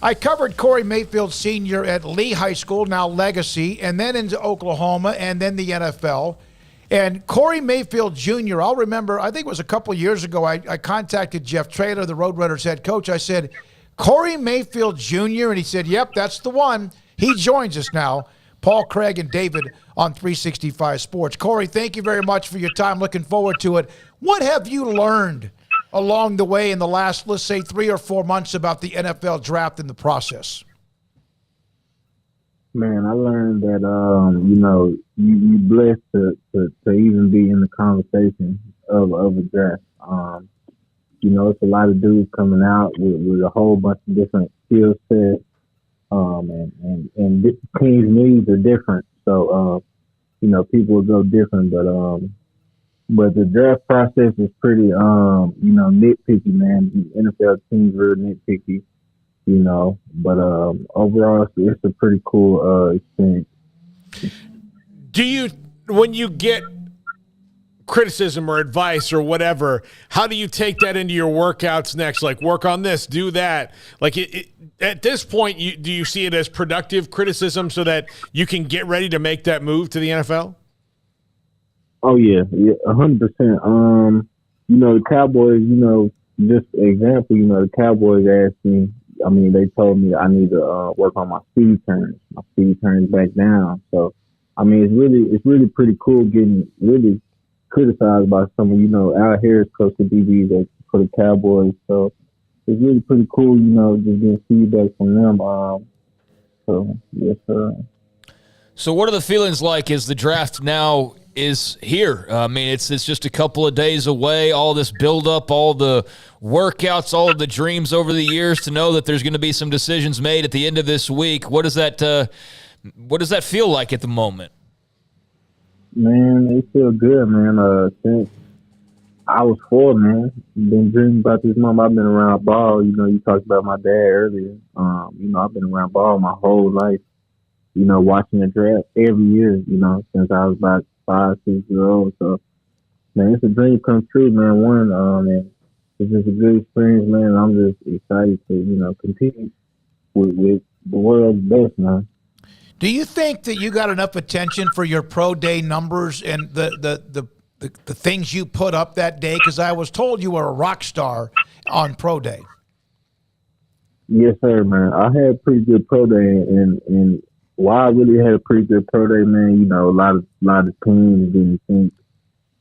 I covered Corey Mayfield Sr. at Lee High School, now Legacy, and then into Oklahoma, and then the NFL. And Corey Mayfield Jr., I'll remember, I think it was a couple of years ago, I contacted Jeff Traylor, the Roadrunners head coach. I said, Corey Mayfield Jr., and he said, yep, that's the one. He joins us now, Paul Craig and David on 365 Sports. Corey, thank you very much for your time. Looking forward to it. What have you learned along the way in the last, let's say, 3 or 4 months about the NFL draft and the process? Man, I learned that you blessed to even be in the conversation of a draft. It's a lot of dudes coming out with a whole bunch of different skill sets, and this team's needs are different. So people will go different, but the draft process is pretty nitpicky, man. The NFL team's real nitpicky. But overall, it's a pretty cool experience. When you get criticism or advice or whatever, how do you take that into your workouts next? Like, work on this, do that. Like, at this point, do you see it as productive criticism so that you can get ready to make that move to the NFL? Oh, yeah, 100%. The Cowboys, just an example, the Cowboys asked me, they told me I need to work on my speed turns back down. So, it's really pretty cool getting really criticized by someone. Al Harris coached the DBs for the Cowboys. So, it's really pretty cool, just getting feedback from them. So, yes, sir. So what are the feelings like as the draft now is here? It's just a couple of days away, all this build-up, all the workouts, all of the dreams over the years to know that there's going to be some decisions made at the end of this week. What does that feel like at the moment? Man, it feels good, man. Since I was 4, man, been dreaming about this mom. I've been around ball. You talked about my dad earlier. I've been around ball my whole life. Watching the draft every year, since I was about 5, 6 years old. So, man, it's a dream come true, man. And it's just a good experience, man. I'm just excited to, compete with the world's best, man. Do you think that you got enough attention for your pro day numbers and the things you put up that day? Because I was told you were a rock star on pro day. Yes, sir, man. I had a pretty good pro day, and while I really had a pretty good pro day, man, a lot of teams didn't think,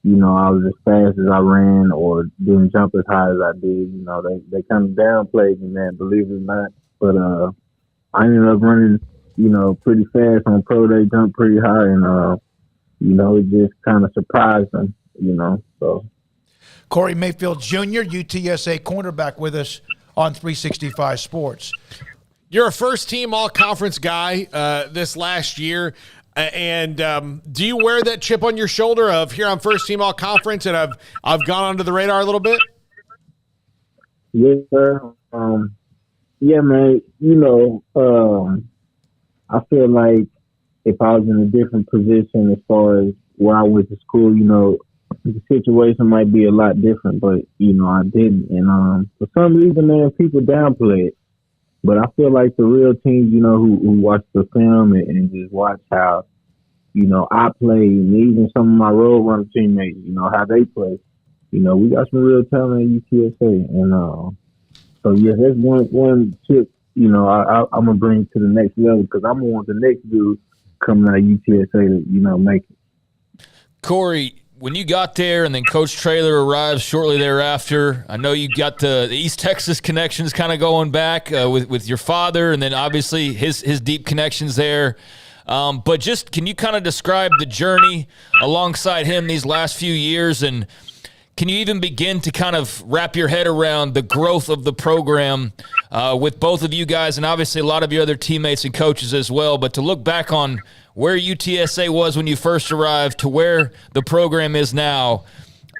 I was as fast as I ran or didn't jump as high as I did. They kind of downplayed me, man, believe it or not. But I ended up running, pretty fast on pro day, jumped pretty high, and it just kind of surprised them, So Corey Mayfield Jr., UTSA cornerback, with us on 365 Sports. You're a first-team all-conference guy this last year, and do you wear that chip on your shoulder of, here I'm first-team all-conference, and I've gone under the radar a little bit? Yes, sir. Yeah, man, I feel like if I was in a different position as far as where I went to school, the situation might be a lot different, but, I didn't. And for some reason, man, people downplay it. But I feel like the real teams, who watch the film and just watch how, I play, and even some of my road runner teammates, how they play. We got some real talent at UTSA. And so, yeah, that's one tip, I'm going to bring to the next level because I'm going to want the next dude coming out of UTSA to, make it. Corey, when you got there and then Coach Traylor arrives shortly thereafter, I know you got the East Texas connections kind of going back with your father, and then obviously his deep connections there. But just can you kind of describe the journey alongside him these last few years, and can you even begin to kind of wrap your head around the growth of the program with both of you guys and obviously a lot of your other teammates and coaches as well, but to look back on where UTSA was when you first arrived to where the program is now,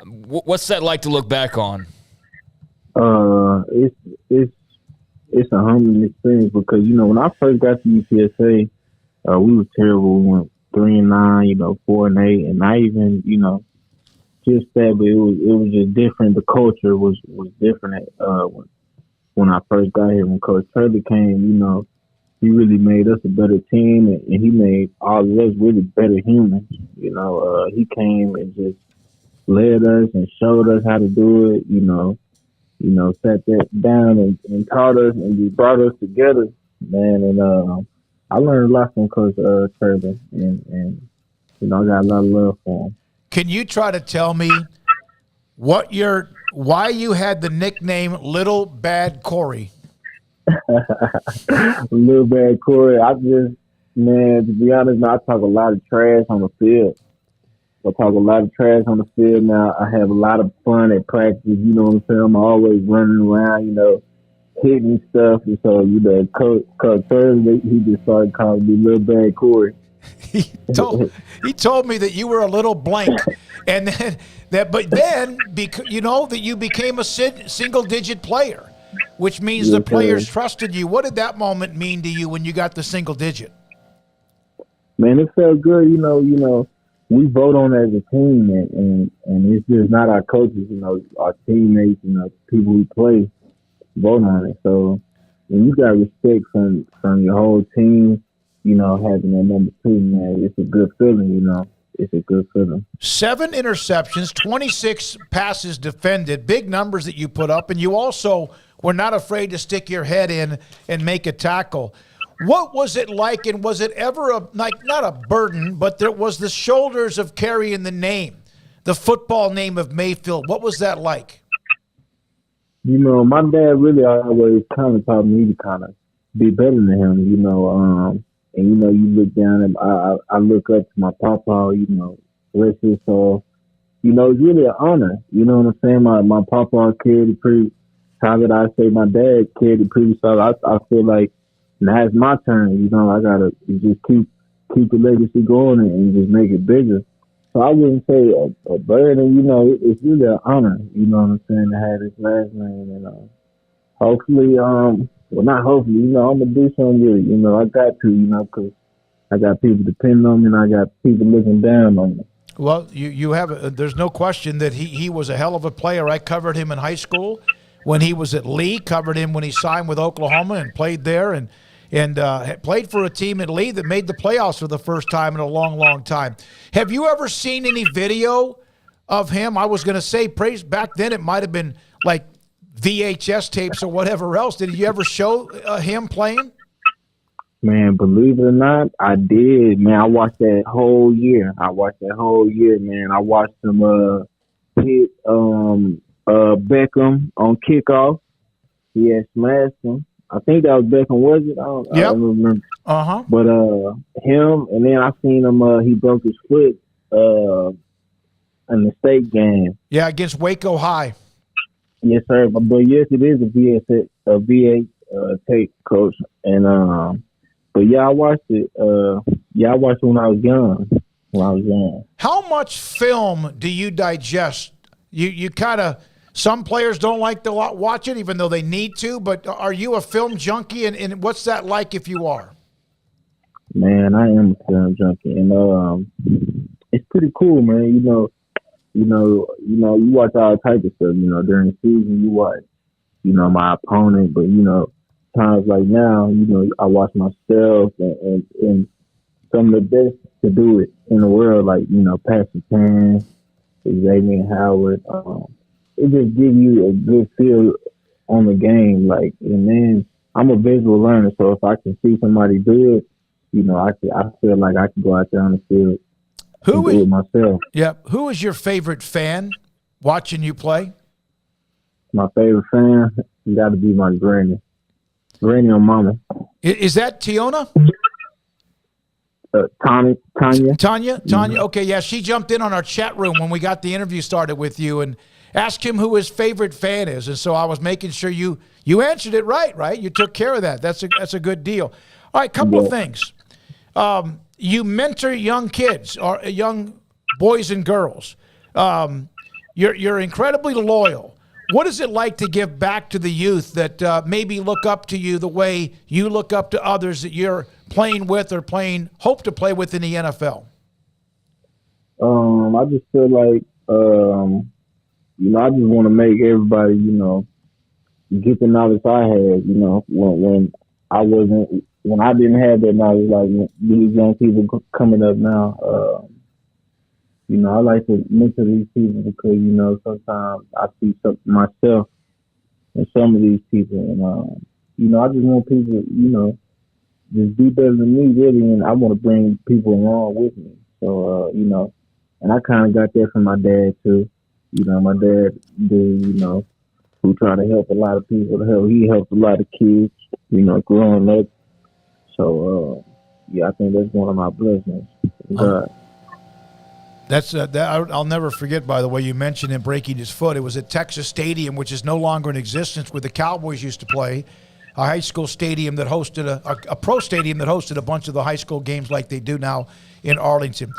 what's that like to look back on? It's a humbling experience because, when I first got to UTSA, we were terrible. We went 3-9, 4-8, and I even, just that, but it was just different. The culture was different when I first got here, when Coach Traylor came, he really made us a better team, and he made all of us really better humans. He came and just led us and showed us how to do it. Sat that down and taught us, and he brought us together, man. And I learned a lot from Coach Traylor, and I got a lot of love for him. Can you try to tell me why you had the nickname Little Bad Corey? Little Bad Corey. To be honest, man, I talk a lot of trash on the field. Now, I have a lot of fun at practice. You know what I'm saying? I'm always running around, hitting stuff. And so, Coach Thursday, he just started calling me Little Bad Corey. He told me that you were a little blank, and then you became a single-digit player, which means the players trusted you. What did that moment mean to you when you got the single digit? Man, it felt good. We vote on it as a team, and it's just not our coaches. Our teammates, people who play vote on it. So when you got respect from your whole team, having that number 2, man, it's a good feeling. It's a good feeling. 7 interceptions, 26 passes defended, big numbers that you put up, and you also were not afraid to stick your head in and make a tackle. What was it like, and was it ever not a burden, but there was the shoulders of carrying the football name of Mayfield? What was that like? My dad really always kind of taught me to kind of be better than him, and you look down and I look up to my papa, rest his soul. It's really an honor. You know what I'm saying? My papa carried it pretty solid. I say my dad carried it pretty solid. I feel like now it's my turn. I gotta just keep the legacy going and just make it bigger. So I wouldn't say a burden. It's really an honor. You know what I'm saying, to have this last name, and hopefully, not hopefully, I'm gonna do something with it. I got to, because I got people depending on me, and I got people looking down on me. Well, you have. There's no question that he was a hell of a player. I covered him in high school when he was at Lee. Covered him when he signed with Oklahoma and played there, and played for a team at Lee that made the playoffs for the first time in a long, long time. Have you ever seen any video of him? I was going to say, back then it might have been like VHS tapes or whatever else. Did you ever show him playing? Man, believe it or not, I did. Man, I watched that whole year. Man. I watched him hit Beckham on kickoff. He had smashed him. I think that was Beckham, was it? I don't remember. Uh-huh. But him, and then I seen him, he broke his foot in the state game. Yeah, against Waco High. Yes, sir. But yes, it is a VA tape, coach. And but yeah, I watched it. I watched it when I was young. How much film do you digest? You kind of. Some players don't like to watch it, even though they need to. But are you a film junkie, and what's that like if you are? Man, I am a film junkie, and it's pretty cool, man. You watch all types of stuff. During the season, you watch, my opponent, but times like now, I watch myself and some of the best to do it in the world, like Patrick Pan, Xavier Howard. It just gives you a good feel on the game. And then I'm a visual learner, so if I can see somebody do it, I feel like I can go out there on the field and do it myself. Yeah. Who is your favorite fan watching you play? My favorite fan got to be my granny or mama. Is that Tiona? Tanya. Tanya. Mm-hmm. Okay, yeah, she jumped in on our chat room when we got the interview started with you and asked him who his favorite fan is, and so I was making sure you answered it right. You took care of that. That's a good deal. All right, couple of things. You mentor young kids or young boys and girls. You're incredibly loyal. What is it like to give back to the youth that maybe look up to you the way you look up to others that you're playing with or hope to play with in the NFL? I just feel like, I just want to make everybody, get the knowledge I had. You know, when I didn't have that knowledge, like these young people coming up now. You know, I like to mentor these people because, you know, sometimes I see something myself in some of these people. And, you know, I just want people, you know, just be better than me, really. And I want to bring people along with me. So, you know, and I kind of got that from my dad, too. You know, my dad, you know, who tried to help a lot of people. He helped a lot of kids, you know, growing up. So, yeah, I think that's one of my blessings. God. That's I'll never forget, by the way, you mentioned him breaking his foot. It was at Texas Stadium, which is no longer in existence, where the Cowboys used to play, a high school stadium that hosted a pro stadium that hosted a bunch of the high school games like they do now in Arlington.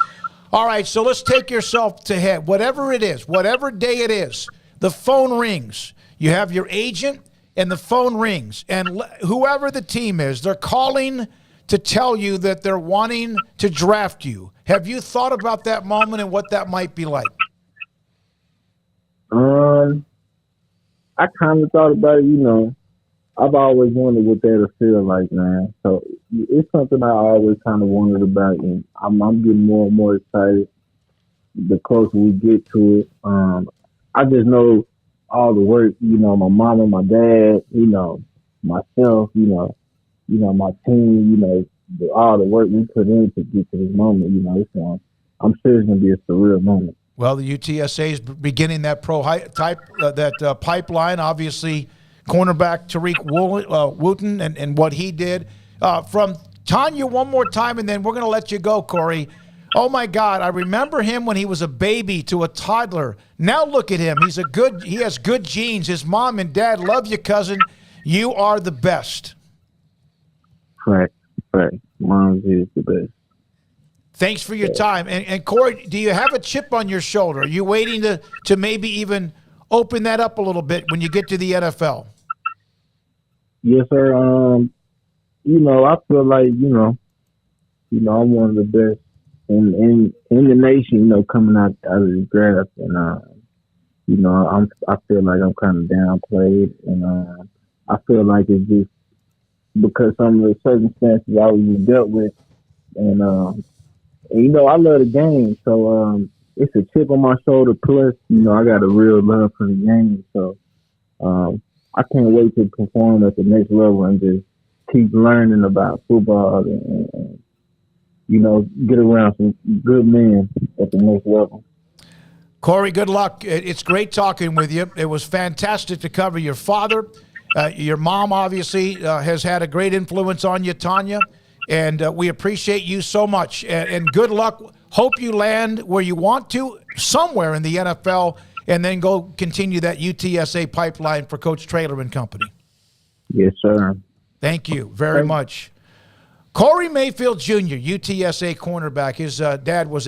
All right, so let's take yourself to head. Whatever it is, whatever day it is, the phone rings. You have your agent, and the phone rings. And whoever the team is, they're calling to tell you that they're wanting to draft you. Have you thought about that moment and what that might be like? I kind of thought about it, you know. I've always wondered what that'll feel like, man. So it's something I always kind of wondered about, and I'm getting more and more excited the closer we get to it. I just know all the work, you know, my mama, my dad, you know, myself, you know, my team, you know, all the work we put in to get to this moment, you know, I'm sure it's going to be a surreal moment. Well, the UTSA is beginning that pipeline. Obviously, cornerback Tariq Wooten and what he did. From Tanya, one more time, and then we're going to let you go, Corey. Oh my God, I remember him when he was a baby to a toddler. Now look at him. He has good genes. His mom and dad love you, cousin. You are the best. Right. Mom's is the best. Thanks for your time. And Corey, do you have a chip on your shoulder? Are you waiting to maybe even open that up a little bit when you get to the NFL? Yes, sir. You know, I feel like, you know, I'm one of the best in the nation, you know, coming out of the draft. And, you know, I feel like I'm kind of downplayed. And I feel like it's just because some of the circumstances I was dealt with. And you know, I love the game. So it's a chip on my shoulder. Plus, you know, I got a real love for the game. So I can't wait to perform at the next level and just keep learning about football and you know, get around some good men at the next level. Corey, good luck. It's great talking with you. It was fantastic to cover your father. Your mom, obviously, has had a great influence on you, Tanya, and we appreciate you so much. And good luck. Hope you land where you want to, somewhere in the NFL, and then go continue that UTSA pipeline for Coach Traylor and company. Yes, sir. Thank you very much. Corey Mayfield Jr., UTSA cornerback. His dad was